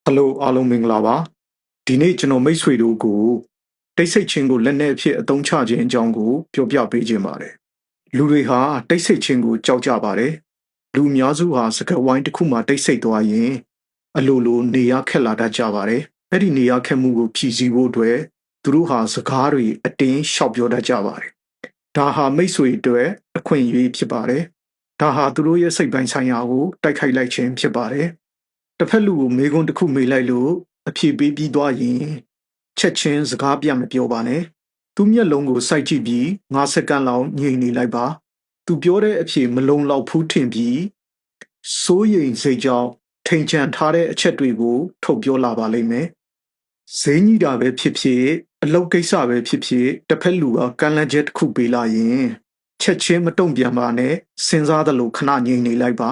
Hello အားလုံးမင်္ဂလာပါဒီနေ့ကျွန်တော်မိတ်ဆွေတို့ကိုတိတ်ဆိတ်ခြင်းကိုလက်နက်အဖြစ်အသုံးချခြင်းအကြောင်းကိုပြောပြပေးခြင်းပါတယ်လူတွေဟာတိတ်ဆိတ်ခြင်းကိုကြောက်ကြပါတယ်လူအများစုဟာစကားဝိုင်းတစ်ခုမှတိတ်ဆိတ်သွားရင်အလိုလိုနေရခက်လာတတ်ကြပါတယ်အဲ့ဒီနေရခက်မှုကိုဖြည့်ဆည်းဖို့အတွက်သူတို့ဟာစကားတွေအတင်းရှောက်ပြောတတ်ကြပါတယ်ဒါဟာမိတ်ဆွေအတွက်အခွင့်အရေးဖြစ်ပါတယ်ဒါဟာသူတို့ရဲ့စိတ်ပိုင်းဆိုင်ရာကိုတိုက်ခိုက်လိုက်ခြင်းဖြစ်ပါတယ်တစ်ဖက်လူကိုမေးခွန်းတစ်ခုမေးလိုက်လို့အဖြေပေးပြီးသွားရင်ချက်ချင်းစကားပြမပြောပါနဲ့သူမျက်လုံးကိုစိုက်ကြည့်ပြီး9စက္ကန့်လောက်ငြိမ်နေလိုက်ပါသူပြောတဲ့အဖြေမလုံလောက်ဖူးထင်ပြီးစိုးရိမ်စိတ်ကြောင့်ထိန်ချန်ထားတဲ့အချက်တွေကိုထုတ်ပြောလာပါလိမ့်မယ်ဈေးကြီးတာပဲဖြစ်ဖြစ်အလုပ်ကိစ္စပဲဖြစ်ဖြစ်တစ်ဖက်လူကကန့်လန့်ချက်တစ်ခုပေးလာရင်ချက်ချင်းမတုံ့ပြန်ပါနဲ့စဉ်းစားသလိုခဏငြိမ်နေလိုက်ပါ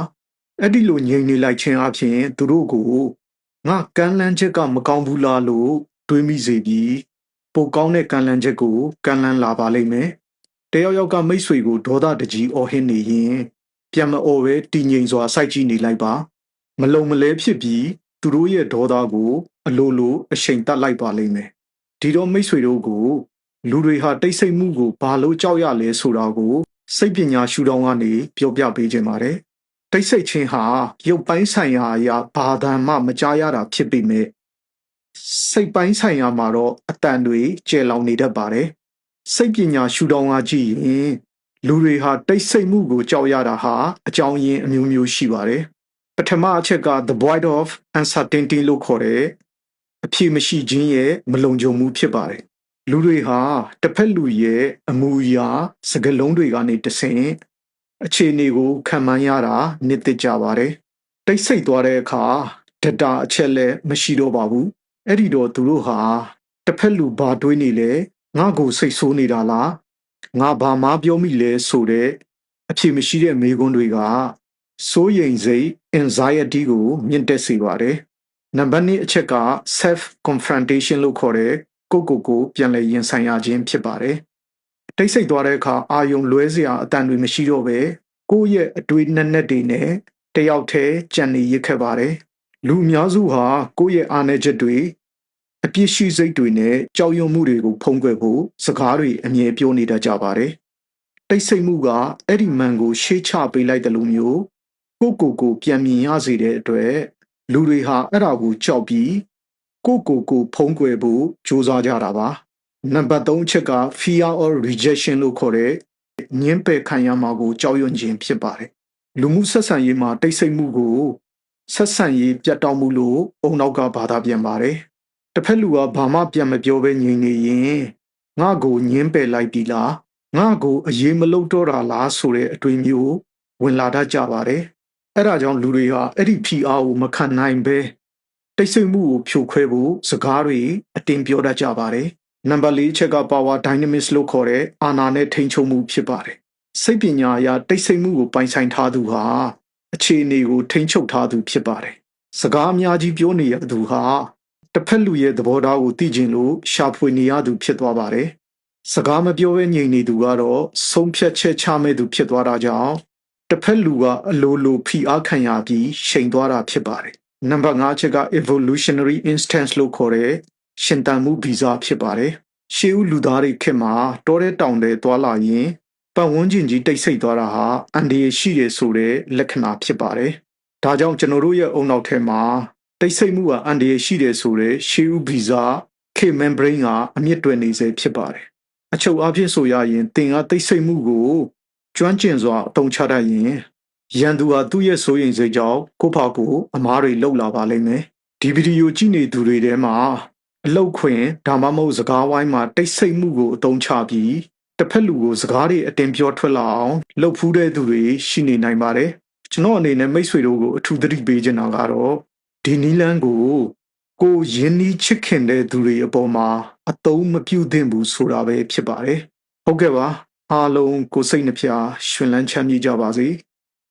အဲ့ဒီလိုငြိမ်နေလိုက်ခြင်းအပြင်သူတို့ကိုငါကမ်းလန်းချက်ကမကောင်းဘူးလားလို့တွေးမိစေပြီးပိုကောင်းတဲ့ကမ်းလန်းချက်ကိုကမ်းလန်းလာပါလိမ့်မယ်တယောက်ယောက်ကမိတ်ဆွေကိုဒေါသတကြီးအော်ဟစ်နေရင်ပြန်မအော်ပဲတည်ငြိမ်စွာစိုက်ကြည့်နေလိုက်ပါမလုံမလဲဖြစ်ပြီးသူတို့ရဲ့ဒေါသကိုအလိုလိုအချိန်တတ်လိုက်ပါလိမ့်မယ်ဒီတော့မိတ်ဆွေတို့ကိုလူတွေဟာတိတ်ဆိတ်မှုကိုဘာလို့ကြောက်ရလဲဆိုတာကိုစိတ်ပညာရှုထောင့်ကနေပြောပြပေးခြင်းပါတယ်တိတ်ဆိတ်ခြင်းဟာရုပ်ပိုင်းဆိုင်ရာအရာဘာသာမှမကြားရတာဖြစ်ပေမဲ့စိတ်ပိုင်းဆိုင်ရာမှာတော့အတန်တွေကျယ်လောင်နေတတ်ပါတယ်စိတ်ပညာရှုထောင့်ကကြည့်ရင်လူတွေဟာတိတ်ဆိတ်မှုကိုကြောက်ရတာဟာအကြောင်းရင်းအမျိုးမျိုးရှိပါတယ်ပထမအချက်က the void of uncertainty လို့ခေါ်တဲ့အဖြေမရှိခြင်းရဲ့မလုံခြုံမှုဖြစ်ပါတယ်လူတွေဟာတစ်ဖက်လူရဲ့အမူအရာစကားလုံးတွေကနေတဆင့်အခြေအနေကိုခံမှန်းရတာနှစ်သက်ကြပါတယ်တိတ်ဆိတ်သွားတဲ့အခါ data အချက်လည်းမရှိတော့ပါဘူးအဲ့ဒီတော့သူတို့ဟာတစ်ဖက်လူဘာတွေးနေလဲငါ့ကိုစိတ်ဆိုးနေတာလားငါဘာမှပြောမိလဲဆိုတဲ့အဖြေမရှိတဲ့မေးခွန်းတွေကစိုးရိမ်စိတ် anxiety ကိုမြင့်တက်စေပါတယ်နံပါတ်2အချက်က self confrontation လို့ခေါ်တဲ့ကိုပြန်လည်ရင်ဆိုင်ရခြင်းဖြစ်ပါတယ်တိတ်ဆိတ်သွားတဲ့အခါအာယုံလွဲစရာအတန်တွေမရှိတော့ပဲကိုယ့်ရဲ့အတွေးနဲ့တွေနဲ့တယောက်တည်းကြံနေရခဲ့ပါတယ်လူအများစုဟာကိုယ့်ရဲ့အားနည်းချက်တွေအပြစ်ရှိစိတ်တွေနဲ့ကြောက်ရွံ့မှုတွေကိုဖုံးကွယ်ဖို့စကားတွေအမြဲပြောနေတတ်ကြပါတယ်တိတ်ဆိတ်မှုကအဲ့ဒီမှန်ကိုရှေ့ချပေးလိုက်တယ်လို့မျိုးကိုပြန်မြင်ရစေတဲ့အတွက်လူတွေဟာအဲ့ဒါကိုကြောက်ပြီးကိုဖုံးကွယ်ဖို့ကြိုးစားကြတာပါနံပါတ်3အချက်က fear or rejection လို့ခေါ်တဲ့ညှင်းပယ်ခံရမှာကိုကြောက်ရွံ့ခြင်းဖြစ်ပါတယ်လူမှုဆက်ဆံရေးမှာတိတ်ဆိတ်မှုကိုဆက်ဆံရေးပြတ်တောက်မှုလို့အုံနောက်ကဘာသာပြန်ပါတယ်တစ်ဖက်လူကဘာမှပြန်မပြောဘဲငြိမ်နေရင်ငါ့ကိုညှင်းပယ်လိုက်ပြီလားငါ့ကိုအရေးမလုပ်တော့တာလားဆိုတဲ့အတွေးမျိုးဝင်လာတတ်ကြပါတယ်အဲ့ဒါကြောင့်လူတွေဟာအဲ့ဒီဖိအားကိုမခံနိုင်ပဲတိတ်ဆိတ်မှုကိုဖြိုခွဲဖို့စကားတွေအတင်းပြောတတ်ကြပါတယ်နံပါတ်4ချက်က power dynamics လို့ခေါ်တဲ့အာဏာနဲ့ထိန်းချုပ်မှုဖြစ်ပါတယ်စိတ်ပညာအရတိတ်ဆိတ်မှုကိုပိုင်ဆိုင်ထားသူဟာအခြေအနေကိုထိန်းချုပ်ထားသူဖြစ်ပါတယ်စကားအများကြီးပြောနေရသူဟာတစ်ဖက်လူရဲ့သဘောထားကိုသိကျင်လို့ရှာဖွေနေရသူဖြစ်သွားပါတယ်စကားမပြောဘဲငြိမ်နေသူကတော့ဆုံးဖြတ်ချက်ချမဲ့သူဖြစ်သွားတာကြောင့်တစ်ဖက်လူကအလိုလိုဖိအားခံရပြီးရှိန်သွားတာဖြစ်ပါတယ်နံပါတ်5ချက်က evolutionary instance လို့ခေါ်တဲ့ရှင်သန်မှုဗီဇဖြစ်ပါတယ်ရှေးဦးလူသားတွေခေတ်မှာတောထဲတောင်ထဲသွားလာရင်ပတ်ဝန်းကျင်ကြီးတိတ်ဆိတ်သွားတာဟာအန္တရာယ်ရှိတယ်ဆိုတဲ့လက္ခဏာဖြစ်ပါတယ်ဒါကြောင့်ကျွန်တော်တို့ရဲ့အုံနောက်ထဲမှာတိတ်ဆိတ်မှုကအန္တရာယ်ရှိတယ်ဆိုတဲ့ရှေးဦးဗီဇ K-membrane ကအမြင့်တွယ်နေစေဖြစ်ပါတယ်အချုပ်အဖြစ်ဆိုရရင်သင်ကတိတ်ဆိတ်မှုကိုကျွမ်းကျင်စွာအသုံးချတတ်ရင်ရန်သူဟာသူ့ရဲ့စိုးရိမ်စိတ်ကြောင့်ကိုယ့်ဘာကိုအမားတွေလှုပ်လာပါလိမ့်မယ်ဒီဗီဒီယိုကြည့်နေသူတွေထဲမှာအလောက်ခွင်ဒါမှမဟုတ်စကားဝိုင်းမှာတိတ်ဆိတ်မှုကိုအသုံးချပြီးတစ်ဖက်လူကိုစကားတွေအတင်ပြောထွက်လာအောင်လှုပ်ဖူးတဲ့သူတွေရှိနေနိုင်ပါတယ်ကျွန်တော်အနေနဲ့မိတ်ဆွေတို့ကိုအထူးသတိပေးချင်တာကတော့ဒီနီလန်းကိုရင်းနှီးချစ်ခင်တဲ့သူတွေအပေါ်မှာအသုံးမပြုသင့်ဘူးဆိုတာပဲဖြစ်ပါတယ်ဟုတ်ကဲ့ပါအားလုံးကိုစိတ်နှဖျားရှင်လန်းချမ်းမြေ့ကြပါစေ